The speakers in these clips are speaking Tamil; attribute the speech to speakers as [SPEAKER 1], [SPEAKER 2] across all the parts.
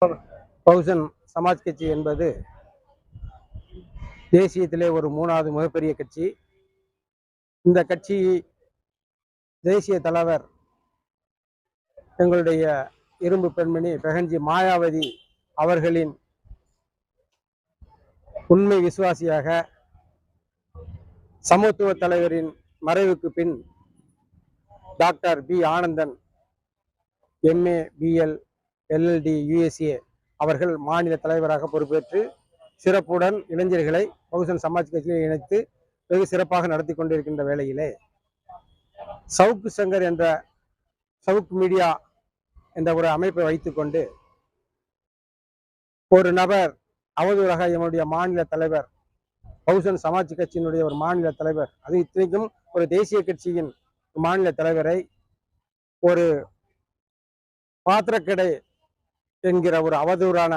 [SPEAKER 1] பகுஜன் சமாஜ் கட்சி என்பது தேசியத்திலே ஒரு மூணாவது மிகப்பெரிய கட்சி. இந்த கட்சி தேசிய தலைவர் எங்களுடைய இரும்பு பெண்மணி பெஹன்ஜி மாயாவதி அவர்களின் உண்மை விசுவாசியாக சமத்துவ தலைவரின் மறைவுக்கு பின் doctor P Anandan MA BL LLD USA அவர்கள் மாநில தலைவராக பொறுப்பேற்று சிறப்புடன் இளைஞர்களை பகுஜன் சமாஜ் கட்சியில் இணைத்து வெகு சிறப்பாக நடத்தி கொண்டிருக்கின்ற வேளையிலே சவுக்கு சங்கர் என்ற சவுக் மீடியா என்ற ஒரு அமைப்பை வைத்துக்கொண்டு ஒரு நபர் அவதூறாக என்னுடைய மாநில தலைவர் பகுஜன் சமாஜ் கட்சியினுடைய ஒரு மாநில தலைவர், அது இத்தனைக்கும் ஒரு தேசிய கட்சியின் மாநில தலைவரை ஒரு பாத்திரக்கடை என்கிற ஒரு அவதூறான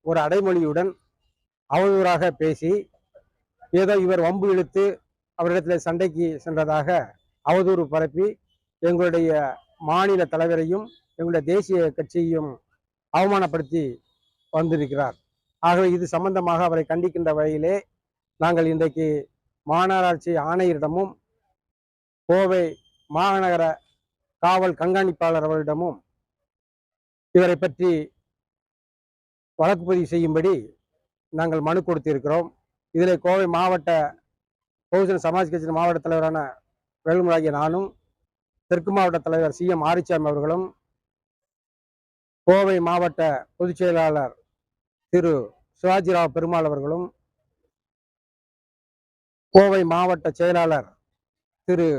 [SPEAKER 1] ஒரு அடைமொழியுடன் அவதூறாக பேசி ஏதோ இவர் வம்பு இழுத்து அவரிடத்தில் சண்டைக்கு சென்றதாக அவதூறு பரப்பி எங்களுடைய மாநில தலைவரையும் எங்களுடைய தேசிய கட்சியையும் அவமானப்படுத்தி வந்திருக்கிறார். ஆகவே இது சம்பந்தமாக அவரை கண்டிக்கின்ற வகையிலே நாங்கள் இன்றைக்கு மாநகராட்சி ஆணையரிடமும் கோவை மாநகர காவல் கண்காணிப்பாளர் அவர்களிடமும் இவரை பற்றி வழக்கு பதிவு செய்யும்படி நாங்கள் மனு கொடுத்திருக்கிறோம். இதில் கோவை மாவட்ட பகுஜன் சமாஜ் கட்சியின் மாவட்ட தலைவரான வேலுமராகிய நானும், தெற்கு மாவட்ட தலைவர் CM ஆரிச்சாமி அவர்களும், கோவை மாவட்ட பொதுச் செயலாளர் திரு சிவாஜிராவ் பெருமாள் அவர்களும், கோவை மாவட்ட செயலாளர் திரு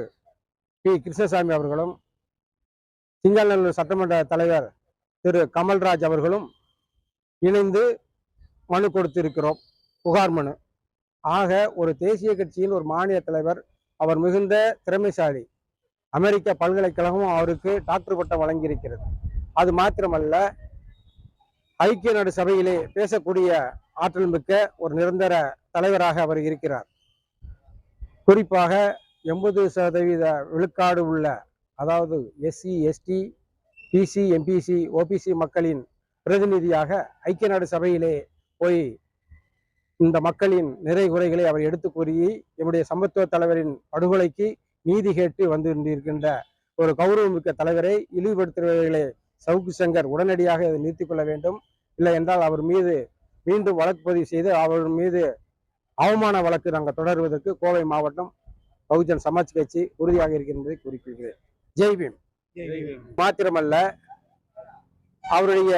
[SPEAKER 1] P கிருஷ்ணசாமி அவர்களும், சிங்காநல்லூர் சட்டமன்ற தலைவர் திரு கமல்ராஜ் அவர்களும் இணைந்து மனு கொடுத்திருக்கிறோம், புகார் மனு. ஆக ஒரு தேசிய கட்சியின் ஒரு மாநில தலைவர், அவர் மிகுந்த திறமைசாலி, அமெரிக்க பல்கலைக்கழகம் அவருக்கு டாக்டர் பட்டம் வழங்கியிருக்கிறது. அது மாத்திரமல்ல, ஐக்கிய நாடு சபையிலே பேசக்கூடிய ஆற்றல் மிக்க ஒரு நிரந்தர தலைவராக அவர் இருக்கிறார். குறிப்பாக 80% விழுக்காடு உள்ள, அதாவது SC ST PC MPC OPC மக்களின் பிரதிநிதியாக ஐக்கிய நாடு சபையிலே போய் இந்த மக்களின் நிறை குறைகளை அவர் எடுத்து கூறி நம்முடைய சமத்துவ தலைவரின் படுகொலைக்கு நீதி கேட்டு வந்திருக்கின்ற ஒரு கௌரவமிக்க தலைவரை இழிவுபடுத்துபவர்களை சவுக்கு சங்கர் உடனடியாக இதை நிறுத்திக் கொள்ள வேண்டும். இல்லை என்றால் அவர் மீது மீண்டும் வழக்கு பதிவு செய்து அவர் மீது அவமான வழக்கு நாங்கள் தொடர்வதற்கு கோவை மாவட்டம் பகுஜன் சமாஜ் கட்சி உறுதியாக இருக்கின்றதை குறிப்பிடுகிறேன். ஜெய்பீம். மாத்திரமல்ல, அவருடைய